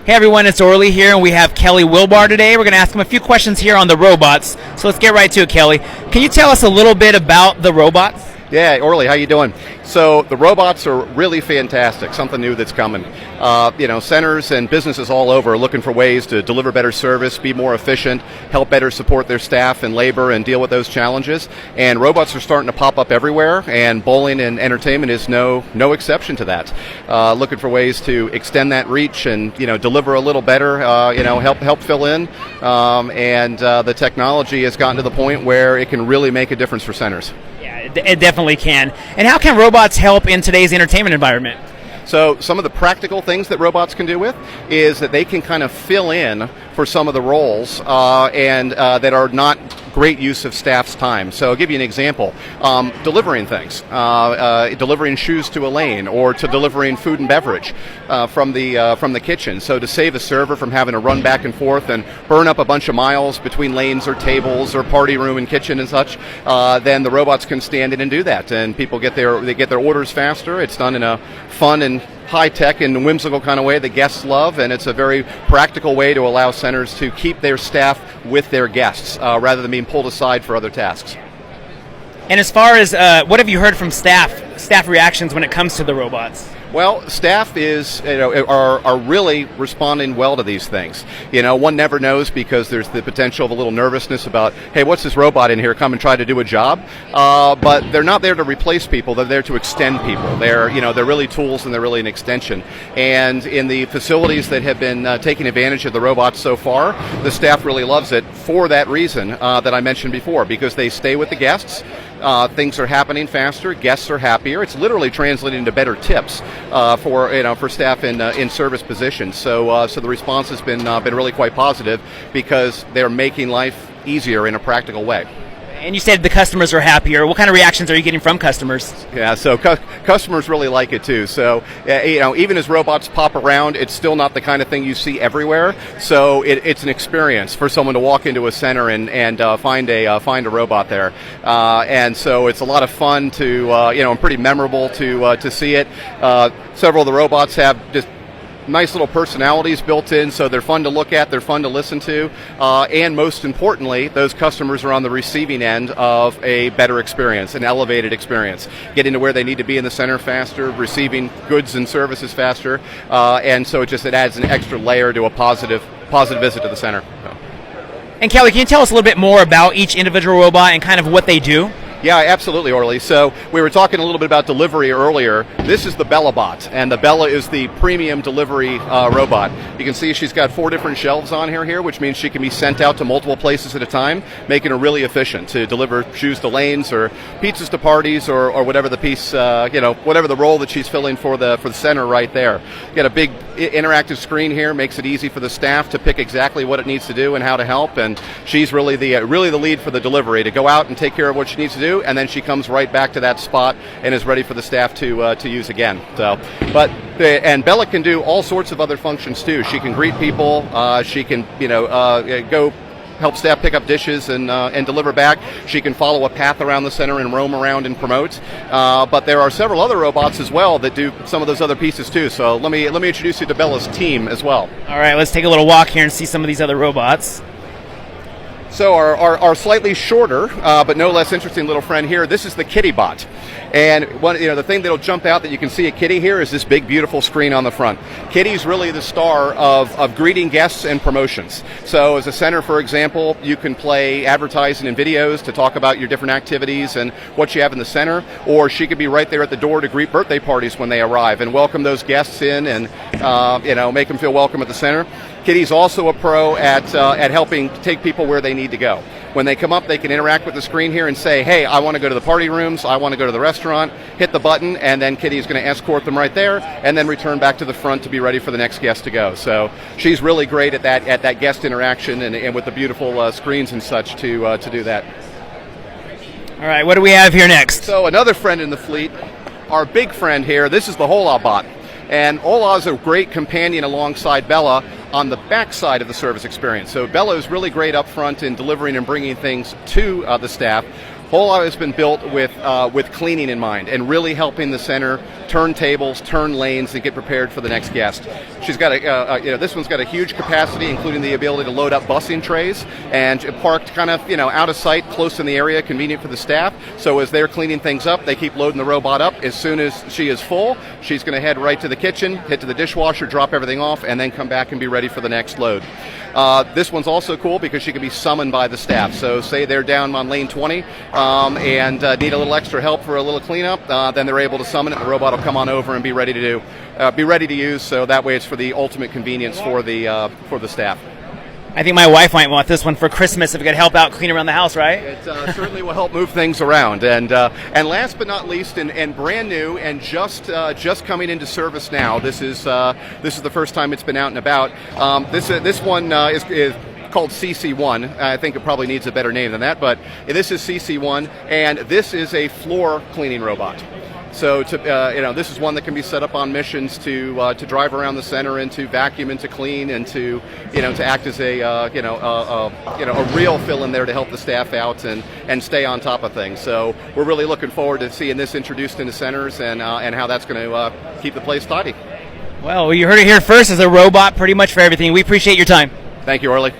Hey everyone, it's Orly here, and we have Kelly Wilbar today. We're going to ask him a few questions here on the robots. So let's get right to it, Kelly. Can you tell us a little bit about the robots? Yeah, Orly, how you doing? So the robots are really fantastic, something new that's coming. Centers and businesses all over are looking for ways to deliver better service, be more efficient, help better support their staff and labor and deal with those challenges. And robots are starting to pop up everywhere, and bowling and entertainment is no exception to that. Looking for ways to extend that reach and deliver a little better, help fill in. And the technology has gotten to the point where it can really make a difference for centers. Yeah, it definitely can. And how can robots help in today's entertainment environment? So some of the practical things that robots can do with is that they can kind of fill in for some of the roles that are not great use of staff's time. So I'll give you an example. Delivering things, delivering shoes to a lane, or to delivering food and beverage from the kitchen. So to save a server from having to run back and forth and burn up a bunch of miles between lanes or tables or party room and kitchen and such, then the robots can stand in and do that, and people get their orders faster. It's done in a fun and high-tech and whimsical kind of way that guests love, and it's a very practical way to allow centers to keep their staff with their guests rather than being pulled aside for other tasks. And as far as what have you heard from staff reactions when it comes to the robots? Well, staff are really responding well to these things. One never knows, because there's the potential of a little nervousness about, hey, what's this robot in here? Come and try to do a job. But they're not there to replace people. They're there to extend people. They're really tools, and they're really an extension. And in the facilities that have been taking advantage of the robots so far, the staff really loves it for that reason that I mentioned before, because they stay with the guests. Things are happening faster. Guests are happier. It's literally translating into better tips for staff in service positions. So the response has been really quite positive, because they're making life easier in a practical way. And you said the customers are happier. What kind of reactions are you getting from customers? Yeah, so customers really like it too. So even as robots pop around, it's still not the kind of thing you see everywhere. So it's an experience for someone to walk into a center and find a robot there. And so it's a lot of fun and pretty memorable to see it. Several of the robots have just nice little personalities built in, so they're fun to look at, they're fun to listen to, and most importantly, those customers are on the receiving end of a better experience, an elevated experience, getting to where they need to be in the center faster, receiving goods and services faster, and so it adds an extra layer to a positive visit to the center. And Kelly, can you tell us a little bit more about each individual robot and kind of what they do? Yeah, absolutely, Orly. So we were talking a little bit about delivery earlier. This is the Bellabot, and the Bella is the premium delivery robot. You can see she's got 4 different shelves on here, which means she can be sent out to multiple places at a time, making her really efficient to deliver shoes to lanes or pizzas to parties or whatever the piece, whatever the role that she's filling for the center right there. You got a big interactive screen here, makes it easy for the staff to pick exactly what it needs to do and how to help, and she's really the lead for the delivery, to go out and take care of what she needs to do, and then she comes right back to that spot and is ready for the staff to use again. And Bella can do all sorts of other functions too. She can greet people. She can go help staff pick up dishes and deliver back. She can follow a path around the center and roam around and promote. But there are several other robots as well that do some of those other pieces too. So let me introduce you to Bella's team as well. All right, let's take a little walk here and see some of these other robots. So our slightly shorter, but no less interesting little friend here, this is the Kittybot. And the thing that'll jump out that you can see at Kitty here is this big, beautiful screen on the front. Kitty's really the star of greeting guests and promotions. So as a center, for example, you can play advertising and videos to talk about your different activities and what you have in the center, or she could be right there at the door to greet birthday parties when they arrive and welcome those guests in and make them feel welcome at the center. Kitty's also a pro at helping take people where they need to go. When they come up, they can interact with the screen here and say, hey, I want to go to the party rooms, I want to go to the restaurant, hit the button, and then Kitty's going to escort them right there and then return back to the front to be ready for the next guest to go. So she's really great at that guest interaction and with the beautiful screens and such to do that. All right, what do we have here next? So another friend in the fleet, our big friend here, this is the Albot. And Ola is a great companion alongside Bella on the back side of the service experience. So Bella is really great up front in delivering and bringing things to the staff. Ola has been built with cleaning in mind and really helping the center turn tables, turn lanes, and get prepared for the next guest. She's got this one's got a huge capacity, including the ability to load up busing trays and parked kind of out of sight, close in the area, convenient for the staff. So as they're cleaning things up, they keep loading the robot up. As soon as she is full, she's going to head right to the kitchen, head to the dishwasher, drop everything off, and then come back and be ready for the next load. This one's also cool because she can be summoned by the staff. So say they're down on lane 20 and need a little extra help for a little cleanup, then they're able to summon it. The robot will come on over and be ready to use. So that way, it's for the ultimate convenience for the staff. I think my wife might want this one for Christmas if it could help out clean around the house, right? It certainly will help move things around. And last but not least, and brand new and just coming into service now. This is the first time it's been out and about. This one is called CC1. I think it probably needs a better name than that, but this is CC1, and this is a floor cleaning robot. So this is one that can be set up on missions to drive around the center and to vacuum and to clean and to act as a real fill in there to help the staff out and stay on top of things. So we're really looking forward to seeing this introduced into centers and how that's going to keep the place tidy. Well, you heard it here first. As a robot, pretty much for everything. We appreciate your time. Thank you, Orly.